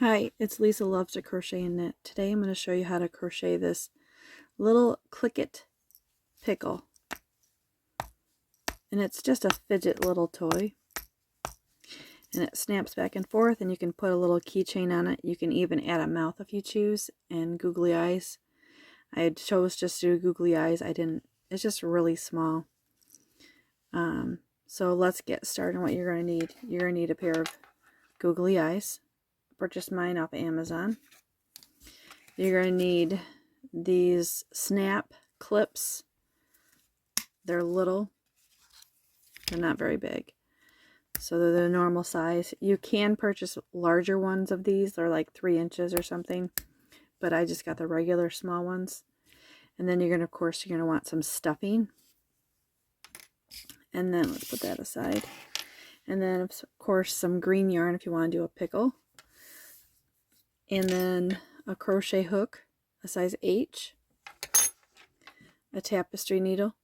Hi, it's Lisa Loves to Crochet and Knit. Today I'm going to show you how to crochet this little Click-It pickle. And it's just a fidget little toy. And it snaps back and forth, and you can put a little keychain on it. You can even add a mouth if you choose, and googly eyes. I chose just to do googly eyes. I didn't, it's just really small. So let's get started on what you're going to need. You're going to need a pair of googly eyes. Purchased mine off Amazon. You're going to need these snap clips. They're little. They're not very big. So they're the normal size. You can purchase larger ones of these. They're like 3 inches or something. But I just got the regular small ones. And then you're going to want some stuffing. And then let's put that aside. And then of course some green yarn if you want to do a pickle. And then a crochet hook, a size H, a tapestry needle,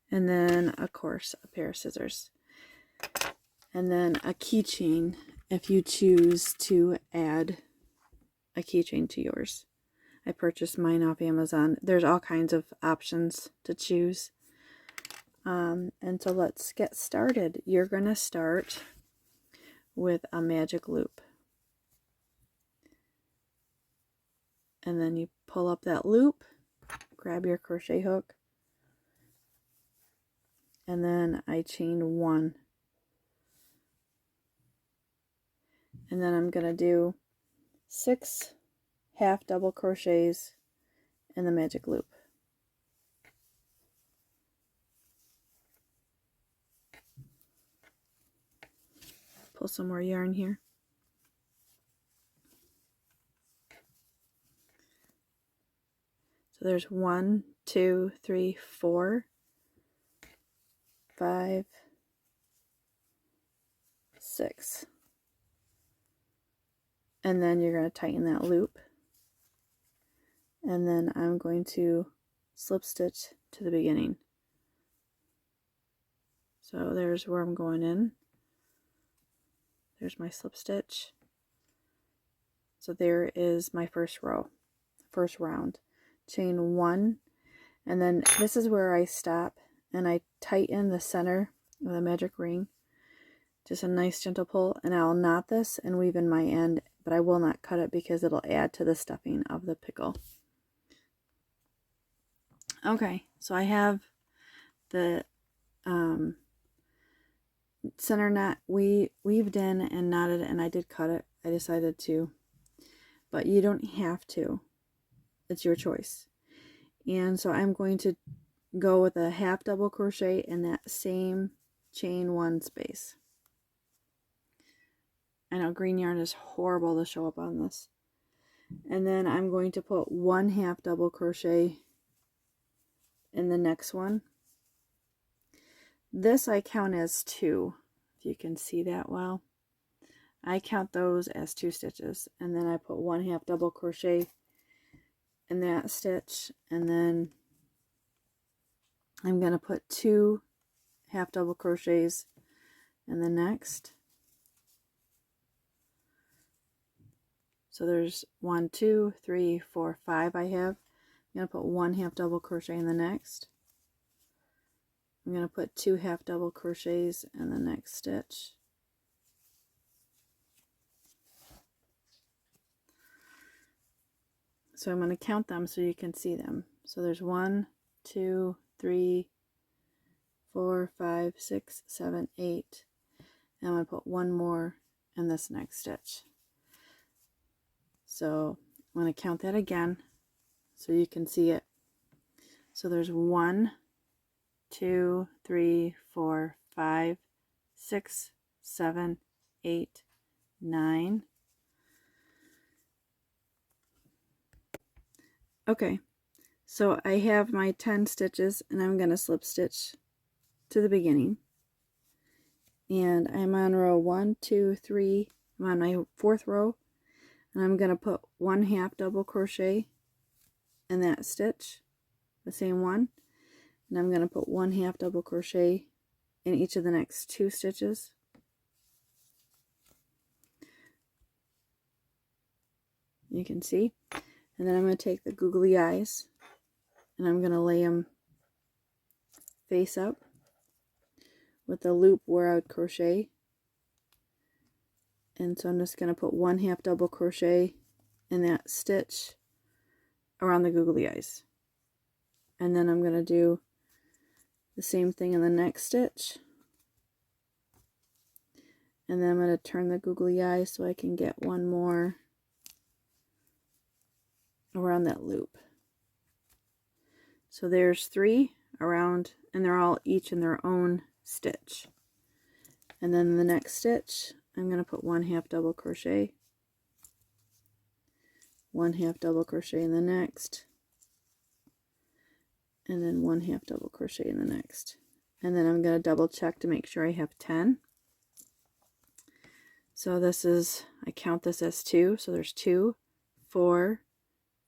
and then of course a pair of scissors, and then a keychain if you choose to add a keychain to yours. I purchased mine off Amazon. There's all kinds of options to choose. And so let's get started. You're going to start with a magic loop. And then you pull up that loop, grab your crochet hook, and then I chain 1. And then I'm going to do 6 half double crochets in the magic loop. Pull some more yarn here. So there's 1, 2, 3, 4, 5, 6. And then you're going to tighten that loop. And then I'm going to slip stitch to the beginning. So there's where I'm going in. There's my slip stitch. So there is my first row, first round. Chain 1, and then this is where I stop, and I tighten the center of the magic ring. Just a nice gentle pull, and I'll knot this and weave in my end, but I will not cut it because it'll add to the stuffing of the pickle. Okay, so I have the center knot weaved in and knotted, and I did cut it. I decided to, but you don't have to. It's your choice. And so I'm going to go with a half double crochet in that same chain 1 space. I know green yarn is horrible to show up on this. And then I'm going to put 1 half double crochet in the next one. This I count as 2, if you can see that well. I count those as 2 stitches, and then I put 1 half double crochet in that stitch, and then I'm going to put 2 half double crochets in the next. So there's 1, 2, 3, 4, 5 I have. I'm going to put 1 half double crochet in the next. I'm going to put 2 half double crochets in the next stitch. So I'm going to count them so you can see them. So there's 1, 2, 3, 4, 5, 6, 7, 8. And I'm going to put 1 more in this next stitch. So I'm going to count that again so you can see it. So there's 1, 2, 3, 4, 5, 6, 7, 8, 9. Okay, so I have my 10 stitches, and I'm going to slip stitch to the beginning. And I'm on row 1, 2, 3. I'm on my 4th row, and I'm going to put 1 half double crochet in that stitch, the same one. And I'm going to put 1 half double crochet in each of the next 2 stitches. You can see. And then I'm going to take the googly eyes and I'm going to lay them face up with the loop where I would crochet. And so I'm just going to put 1/2 double crochet in that stitch around the googly eyes. And then I'm going to do the same thing in the next stitch. And then I'm going to turn the googly eye so I can get one more around that loop. So there's 3 around, and they're all each in their own stitch. And then the next stitch, I'm going to put 1/2 double crochet, 1/2 double crochet in the next, and then 1/2 double crochet in the next. And then I'm going to double check to make sure I have 10. So this is, I count this as 2, so there's 2, 4,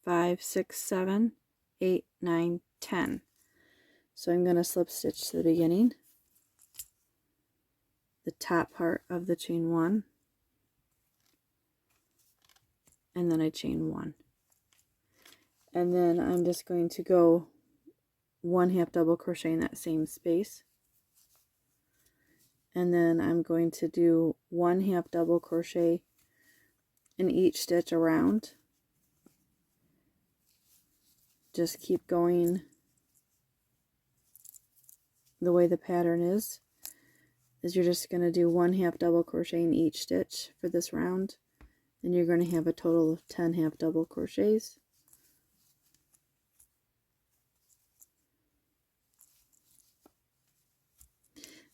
5, 6, 7, 8, 9, 10. So I'm going to slip stitch to the beginning, the top part of the chain 1, and then I chain 1. And then I'm just going to go 1/2 double crochet in that same space. And then I'm going to do 1/2 double crochet in each stitch around. Just keep going the way the pattern is you're just going to do 1/2 double crochet in each stitch for this round, and you're going to have a total of 10 half double crochets.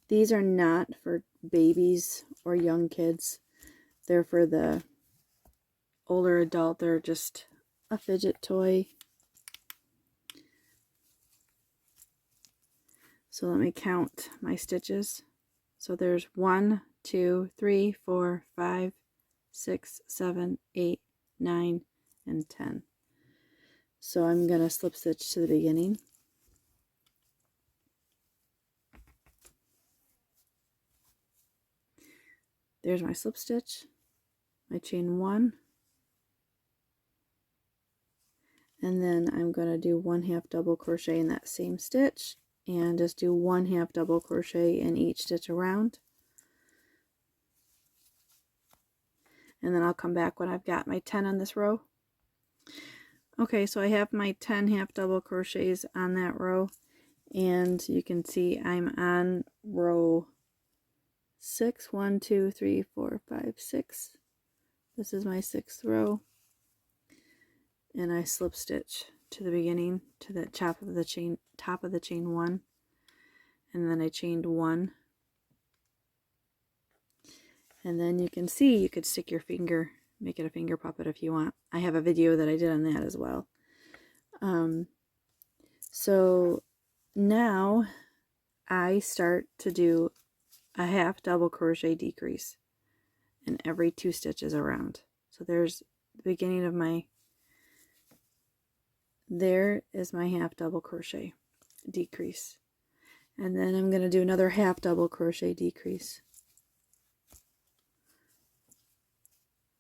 These are not for babies or young kids. They're for the older adult. They're just a fidget toy. So let me count my stitches. So there's 1, 2, 3, 4, 5, 6, 7, 8, 9, and 10. So I'm going to slip stitch to the beginning. There's my slip stitch, my chain 1, and then I'm going to do 1/2 double crochet in that same stitch and just do 1/2 double crochet in each stitch around. And then I'll come back when I've got my 10 on this row. Okay, so I have my 10 half double crochets on that row, and you can see I'm on row 6. 1, 2, 3, 4, 5, 6. This is my 6th row, and I slip stitch to the beginning to the top of the chain 1, and then I chained 1. And then you can see you could stick your finger, make it a finger puppet if you want. I have a video that I did on that as well. So now I start to do a half double crochet decrease in every 2 stitches around. So there's the beginning of my, there is my half double crochet decrease. And then I'm going to do another half double crochet decrease.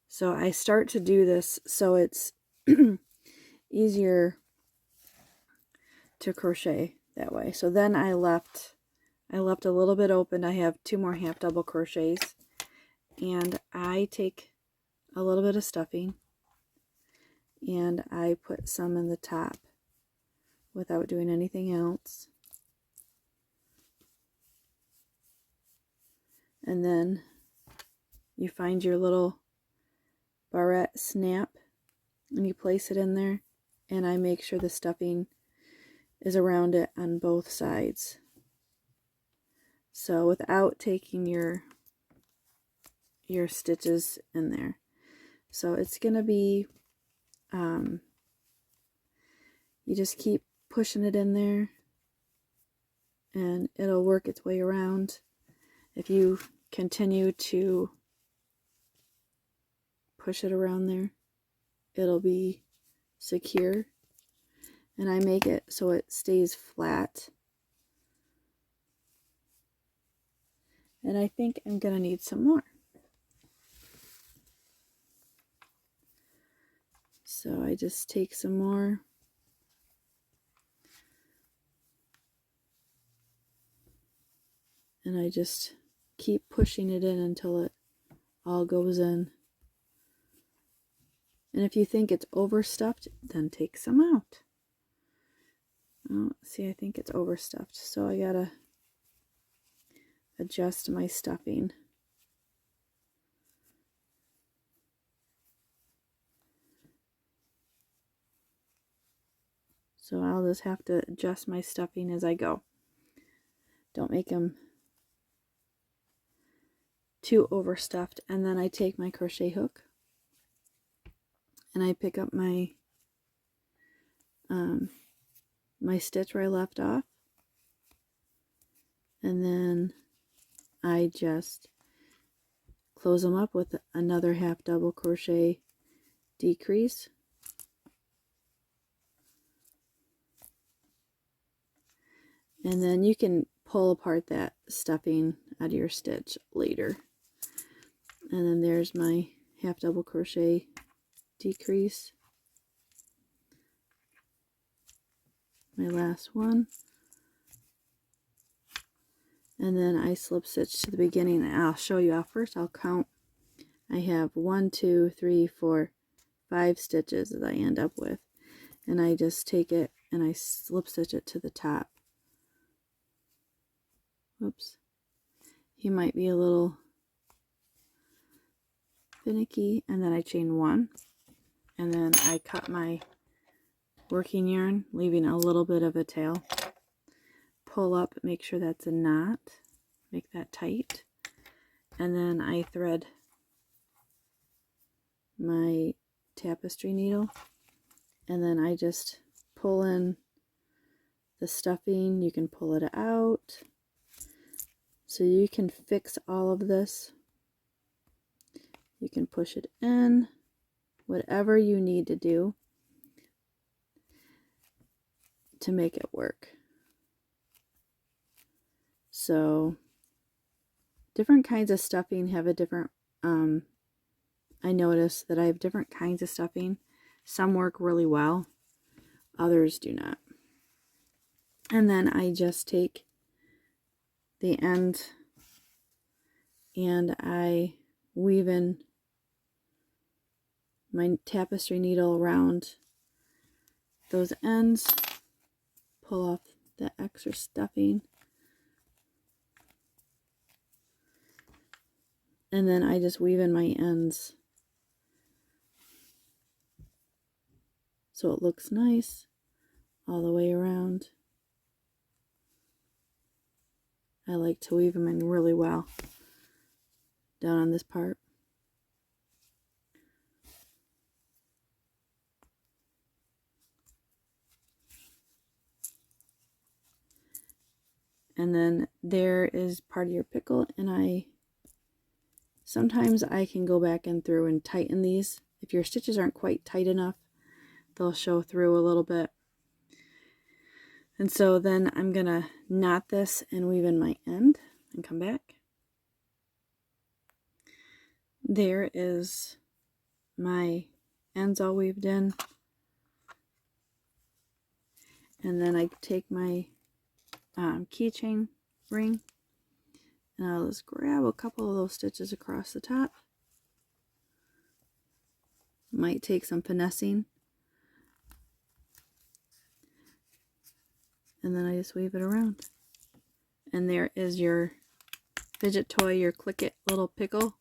So I start to do this so it's easier to crochet that way. So then I left a little bit open. I have 2 more half double crochets, and I take a little bit of stuffing and I put some in the top without doing anything else. And then you find your little barrette snap and you place it in there, and I make sure the stuffing is around it on both sides. So without taking your stitches in there. So it's going to be, you just keep pushing it in there and it'll work its way around. If you continue to push it around there, it'll be secure. And I make it so it stays flat. And I think I'm going to need some more. So I just take some more. And I just keep pushing it in until it all goes in. And if you think it's overstuffed, then take some out. Oh, see, I think it's overstuffed, so I gotta adjust my stuffing. So I'll just have to adjust my stuffing as I go. Don't make them too overstuffed. And then I take my crochet hook and I pick up my my stitch where I left off, and then I just close them up with another half double crochet decrease, and then you can pull apart that stuffing out of your stitch later. And then there's my half double crochet decrease, my last one, and then I slip stitch to the beginning. And I'll show you. First I'll count. I have 1, 2, 3, 4, 5 stitches that I end up with, and I just take it and I slip stitch it to the top. Whoops, he might be a little finicky. And then I chain 1, and then I cut my working yarn, leaving a little bit of a tail. Pull up, make sure that's a knot, make that tight, and then I thread my tapestry needle, and then I just pull in the stuffing. You can pull it out, so you can fix all of this. You can push it in, whatever you need to do to make it work. So different kinds of stuffing have a different, I notice that I have different kinds of stuffing. Some work really well, others do not. And then I just take the end and I weave in my tapestry needle around those ends, pull off the extra stuffing, and then I just weave in my ends so it looks nice all the way around. I like to weave them in really well down on this part. And then there is part of your pickle, and sometimes I can go back in through and tighten these. If your stitches aren't quite tight enough, they'll show through a little bit. And so then I'm gonna knot this and weave in my end and come back. There is my ends all weaved in. And then I take my keychain ring and I'll just grab a couple of those stitches across the top. Might take some finessing. And then I just weave it around. And there is your fidget toy, your click it little pickle.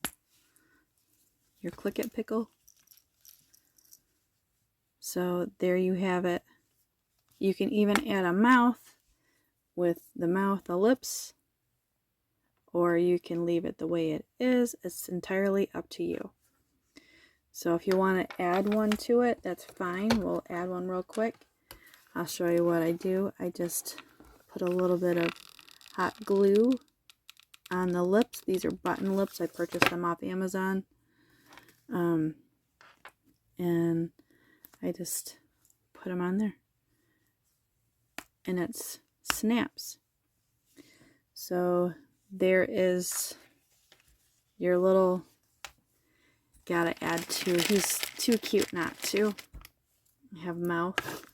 Your click it pickle. So there you have it. You can even add a mouth with the mouth, the lips, or you can leave it the way it is. It's entirely up to you. So if you want to add one to it, that's fine. We'll add one real quick. I'll show you what I do. I just put a little bit of hot glue on the lips. These are button lips. I purchased them off Amazon. And I just put them on there. And it snaps. So there is your little, gotta add two. He's too cute not to. have mouth.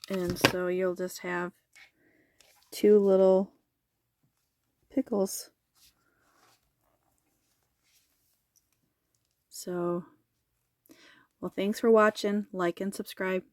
And so you'll just have two little pickles. So, well, thanks for watching. Like and subscribe.